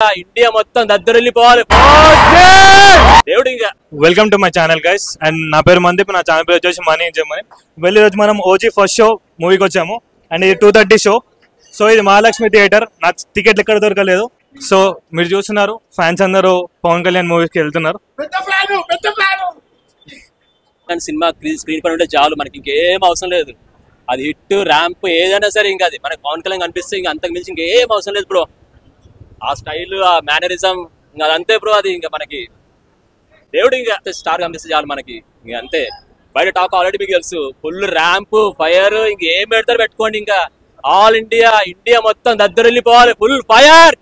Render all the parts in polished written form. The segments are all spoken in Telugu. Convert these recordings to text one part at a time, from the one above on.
ఇండియా మొత్తం దద్దరిల్లిపోవాలి దేవుడు ఇంకా. Welcome to my channel guys and నా పేరు మందీప్, నా ఛానల్ పేరు వచ్చేసి మనీ ఎంజాయ్. వెళ్ళి రోజు మనం ఓజీ ఫస్ట్ షో మూవీకి వచ్చాము అండ్ ఇది 2:30 షో. సో ఇది మహాలక్ష్మి థియేటర్. నాకు టికెట్లు ఎక్కడ దొరకలేదు. సో మీరు చూస్తున్నారు ఫ్యాన్స్ అందరూ పవన్ కళ్యాణ్ మూవీకి వెళ్తున్నారు. సినిమా స్క్రీన్ పైన ఉంటే చాలు, మనకి ఇంకేం అవసరం లేదు. అది హిట్ ర్యాంప్ ఏదైనా సరే ఇంకా అది మనకి పవన్ కళ్యాణ్ కనిపిస్తే ఇంకా అంతకు మించి ఇంకేం అవసరం లేదు బ్రో. ఆ స్టైల్, ఆ మేనరిజం ఇంకా అదంతే బ్రో. అది ఇంకా మనకి దేవుడు ఇంకా స్టార్ కనిపిస్తే చాలు మనకి, ఇంకా అంతే. బయట టాక్ ఆల్రెడీ మీకు తెలుసు, ఫుల్ ర్యాంప్ ఫైర్, ఇంకేం పెడతారు పెట్టుకోండి. ఇంకా ఆల్ ఇండియా మొత్తం దద్దరిల్లిపోవాలి, ఫుల్ ఫైర్.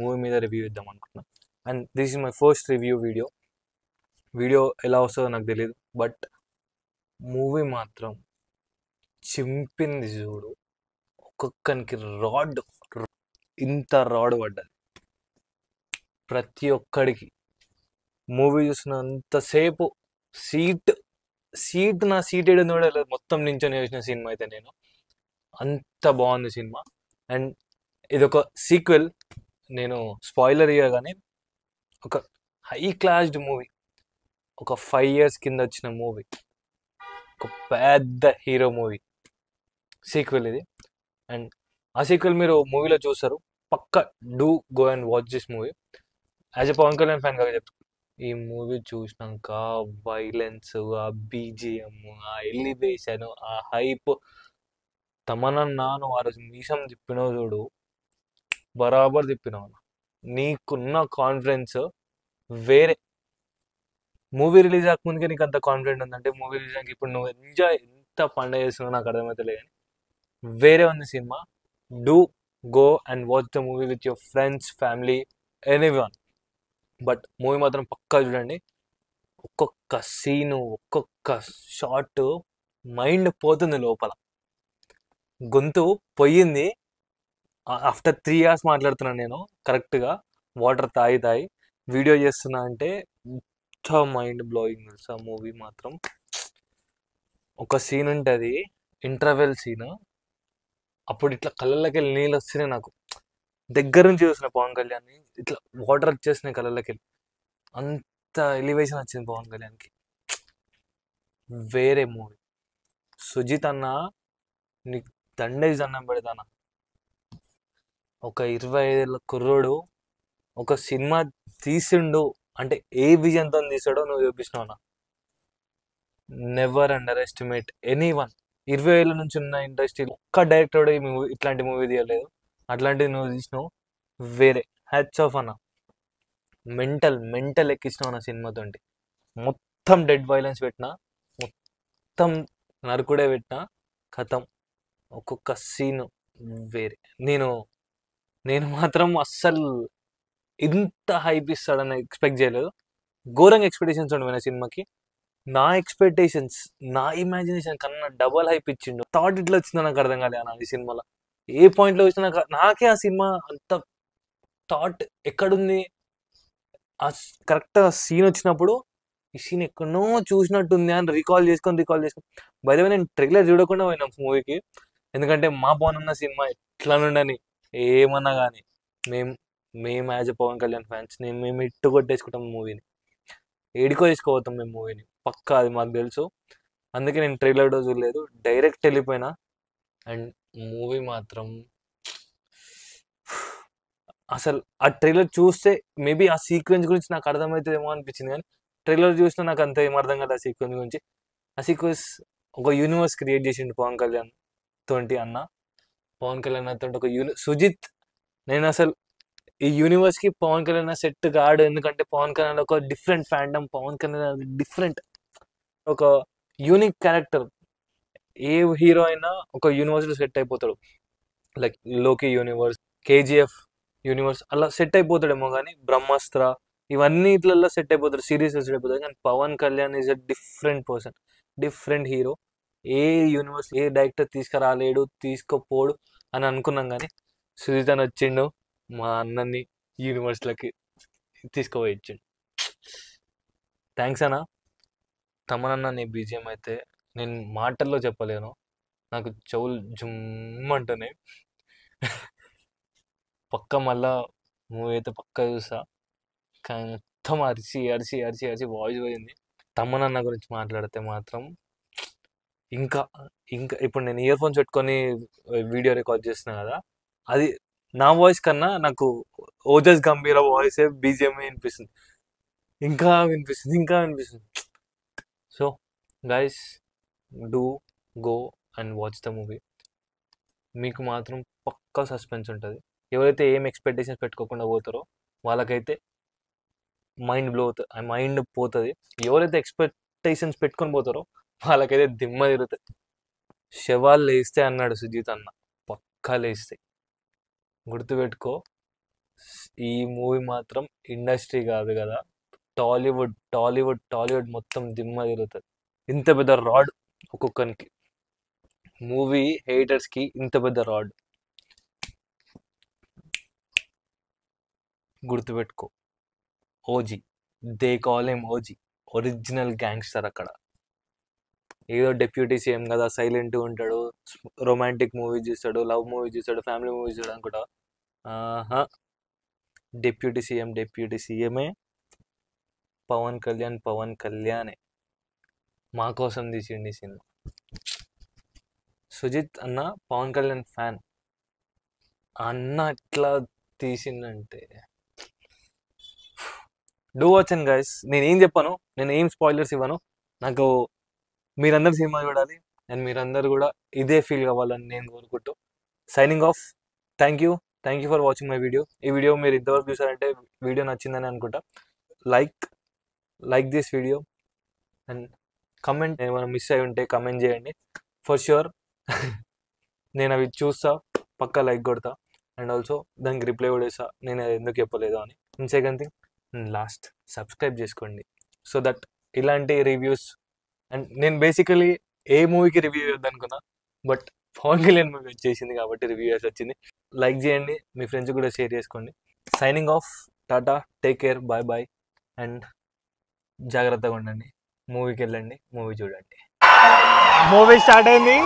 మూవీ మీద రివ్యూ ఇద్దాం అనుకుంటున్నాను and this is my first review video ఎలా వస్తుందో నాకు తెలియదు, బట్ మూవీ మాత్రం చింపింది చూడు. ఒక్కొక్కరికి ఇంత రాడ్ పడ్డది ప్రతి ఒక్కడికి. మూవీ చూసినంతసేపు నా సీట్ ఏడు చూడలేదు, మొత్తం నించొని చూసిన సినిమా అయితే నేను. అంత బాగుంది సినిమా. అండ్ ఇదొక సీక్వెల్. నేను స్పాయిలర్ ఇవ్వగానే ఒక హై క్లాస్డ్ మూవీ, ఒక 5 years కింద వచ్చిన మూవీ, ఒక పెద్ద హీరో మూవీ సీక్వెల్ ఇది. అండ్ ఆ సీక్వెల్ మీరు మూవీలో చూస్తారు. పక్క do go and watch this movie. As a Pawan Kalyan fan గా చెప్తాను, ఈ మూవీ చూసినాక వైలెన్స్, ఆ బీజిఎం, ఆ ఎలివేషన్, ఆ హైప్, తమనన్నాను ఆ రోజు మీసం తిప్పినావు చూడు, బరాబర్ తిప్పినావు. నీకున్న కాన్ఫిడెన్స్ వేరే. మూవీ రిలీజ్ అవ్వకముందుకే నీకు అంత కాన్ఫిడెంట్ ఉందంటే మూవీ రిలీజ్ అయ్యాక ఇప్పుడు నువ్వు ఎంత పండుగ చేస్తున్నావు నాకు అర్థమైతే కానీ వేరే ఉంది cinema. Do go and watch the movie with your friends, family, anyone. But movie మాత్రం పక్కా చూడండి. ఒక్కొక్క సీను, ఒక్కొక్క షాట్ మైండ్ పోతుంది లోపల. గొంతు పోయింది. ఆఫ్టర్ 3 years మాట్లాడుతున్నాను నేను కరెక్ట్గా. వాటర్ తాగి వీడియో చేస్తున్నా అంటే ఎంత మైండ్ బ్లోయింగ్ తెలుసు ఆ మూవీ మాత్రం. ఒక సీన్ ఉంటుంది, ఇంటర్వెల్ సీన్. అప్పుడు ఇట్లా కళ్ళకి వెళ్ళి నీళ్ళు వస్తున్నాయి నాకు. దగ్గర నుంచి చూసిన పవన్ కళ్యాణ్ని, ఇట్లా వాటర్ వచ్చేసినాయి కళ్ళకి వెళ్ళి. అంత ఎలివేషన్ వచ్చింది పవన్ కళ్యాణ్కి. వేరే మూవీ. సుజిత్ అన్న నీకు దండేసి దండం పెడతానా. ఒక 25 ఏళ్ళ కుర్రోడు ఒక సినిమా తీసిండు అంటే ఏ విజన్తో తీసాడో నువ్వు చూపిస్తున్నావు. Never underestimate anyone. 20 ఏళ్ళ నుంచి ఉన్న ఇండస్ట్రీలో ఒక్క డైరెక్టర్ ఇట్లాంటి మూవీ తీయలేదు. అట్లాంటివి నువ్వు తీసినావు. వేరే హ్యాట్స్ ఆఫ్ అన్న. మెంటల్ ఎక్కించినావు అన్న సినిమాతో. మొత్తం డెడ్ వైలెన్స్ పెట్టినా, మొత్తం నరుకుడే పెట్టినా, కథం. ఒక్కొక్క సీను వేరే. నేను మాత్రం అస్సలు ఇంత హైప్ ఇస్తాడని ఎక్స్పెక్ట్ చేయలేదు. ఘోరంగా ఎక్స్పెక్టేషన్స్ ఉండే సినిమాకి. నా ఎక్స్పెక్టేషన్స్, నా ఇమాజినేషన్ కన్నా డబల్ హైప్ ఇచ్చిండు. థాట్ ఇట్లా వచ్చిందో నాకు అర్థం కాలే అన్న ఈ సినిమాలో. ఏ పాయింట్లో వచ్చినా నాకే ఆ సినిమా అంత థాట్ ఎక్కడుంది. ఆ కరెక్ట్ సీన్ వచ్చినప్పుడు ఈ సీన్ ఎక్కడో చూసినట్టుంది అని రికాల్ చేసుకొని బై ద వే నేను ట్రైలర్ చూడకుండా పోయినా మూవీకి. ఎందుకంటే మా బాగున్న సినిమా ఎట్లా నుండని ఏమన్నా కానీ మేము as a Pawan Kalyan fans మేము ఇట్టు కొట్టేసుకుంటాం మూవీని. ఏడికో తీసుకోపోతాం మేము మూవీని పక్కా, అది మాకు తెలుసు. అందుకే నేను ట్రైలర్ చూడలేదు, డైరెక్ట్ వెళ్ళిపోయినా. అండ్ మూవీ మాత్రం అసలు ఆ ట్రైలర్ చూస్తే మేబీ ఆ సీక్వెన్స్ గురించి నాకు అర్థమవుతుందేమో అనిపించింది, కానీ ట్రైలర్ చూసినా నాకు అంత ఏం అర్థం కాదు ఆ సీక్వెన్స్ గురించి. ఆ సీక్వెన్స్ ఒక యూనివర్స్ క్రియేట్ చేసిండు పవన్ కళ్యాణ్ తోటి అన్న. పవన్ కళ్యాణ్ తోటి ఒక సుజిత్. నేను అసలు ఈ యూనివర్స్కి పవన్ కళ్యాణ్ సెట్ కాడు. ఎందుకంటే పవన్ కళ్యాణ్ ఒక different fandom. Pawan Kalyan different, ఒక యూనిక్ క్యారెక్టర్. ఏ హీరో అయినా ఒక యూనివర్స్లో సెట్ అయిపోతాడు. లైక్ లోకి యూనివర్స్, కేజీఎఫ్ యూనివర్స్ అలా సెట్ అయిపోతాడేమో, కానీ బ్రహ్మాస్త్ర ఇవన్నీ ఇట్లలో సెట్ అయిపోతాడు, సిరీస్ సెట్ అయిపోతాడు. కానీ Pawan Kalyan is a different person, different hero. ఏ యూనివర్స్ ఏ డైరెక్టర్ తీసుకురాలేడు, తీసుకోపోడు అని అనుకున్నాం, కానీ సుజిత్ అని వచ్చిండు, మా అన్నని యూనివర్స్లకి తీసుకుపోయి ఇచ్చిండు. థ్యాంక్స్ అన్న. తమనన్న నీ బీజిఎం అయితే నేను మాటల్లో చెప్పలేను, నాకు చెవులు జుమ్మంటున్నాయి. పక్క మళ్ళా మూవీ అయితే పక్కా చూస్తా. కానీ మొత్తం అరిచి అరిచి అరిచి అరిచి వాయిస్ పోయింది. తమ్మనన్న గురించి మాట్లాడితే మాత్రం ఇంకా ఇంకా ఇప్పుడు నేను ఇయర్ ఫోన్స్ పెట్టుకొని వీడియో రికార్డ్ చేస్తున్నా కదా, అది నా వాయిస్ కన్నా నాకు ఓజస్ గంభీర వాయిస్ బీజిఎం వినిపిస్తుంది, ఇంకా వినిపిస్తుంది, ఇంకా వినిపిస్తుంది. So guys, do go and watch the movie. మీకు మాత్రం పక్కా సస్పెన్స్ ఉంటుంది. ఎవరైతే ఏం ఎక్స్పెక్టేషన్స్ పెట్టుకోకుండా పోతారో వాళ్ళకైతే మైండ్ పోతుంది. ఎవరైతే ఎక్స్పెక్టేషన్స్ పెట్టుకొని పోతారో వాళ్ళకైతే దిమ్మ తిరుగుతుంది. శవాలు లేస్తే అన్నాడు సుజీత్ అన్న, పక్కా లేస్తాయి. గుర్తుపెట్టుకో, ఈ మూవీ మాత్రం ఇండస్ట్రీ కాదు కదా, టాలీవుడ్ టాలీవుడ్ టాలీవుడ్ మొత్తం దిమ్మ తిరుగుతుంది. ఇంత పెద్ద రాడ్ ఒక్కొక్కరికి, మూవీ హేటర్స్కి ఇంత పెద్ద రాడ్. గుర్తుపెట్టుకో, OG, they call him OG, original gangster. అక్కడ ఏదో డెప్యూటీ సీఎం కదా, సైలెంట్గా ఉంటాడు, రొమాంటిక్ మూవీ చూస్తాడు, లవ్ మూవీ చూస్తాడు, ఫ్యామిలీ మూవీ చూస్తాడు అనుకుంటా. ఆహా, డెప్యూటీ సీఎమే పవన్ కళ్యాణే మా కోసం తీసిండి సినిమా. సుజిత్ అన్న పవన్ కళ్యాణ్ ఫ్యాన్, అన్న ఎట్లా తీసిందంటే డూ వాచ్ అండ్ గైస్. నేను ఏం చెప్పాను, నేను ఏం స్పాయిలర్స్ ఇవ్వను. నాకు మీరందరూ సినిమా చూడాలి అండ్ మీరందరూ కూడా ఇదే ఫీల్ కావాలని నేను కోరుకుంటూ signing off. Thank you for watching my video. ఈ వీడియో మీరు ఇంతవరకు చూసారంటే వీడియో నచ్చిందని అనుకుంటా. Like this video and comment. ఏమైనా మిస్ అయి ఉంటే కమెంట్ చేయండి. ఫర్ ష్యూర్ నేను అవి చూస్తా, పక్కా లైక్ కొడతా అండ్ ఆల్సో దానికి రిప్లై కూడా ఇస్తా, నేను అది ఎందుకు చెప్పలేదు అని. And second thing, last subscribe చేసుకోండి సో దట్ ఇలాంటి రివ్యూస్. అండ్ నేను బేసికలీ ఏ మూవీకి review ఇవ్వద్దనుకున్నా, but Pawan Kalyan movie వచ్చేసింది కాబట్టి రివ్యూ చేసి వచ్చింది. లైక్ చేయండి, మీ ఫ్రెండ్స్ కూడా షేర్ చేసుకోండి. Signing off, tata, take care, bye bye and జాగ్రత్తగా ఉండండి. మూవీకి వెళ్ళండి, మూవీ చూడండి. మూవీ స్టార్ట్ అయింది.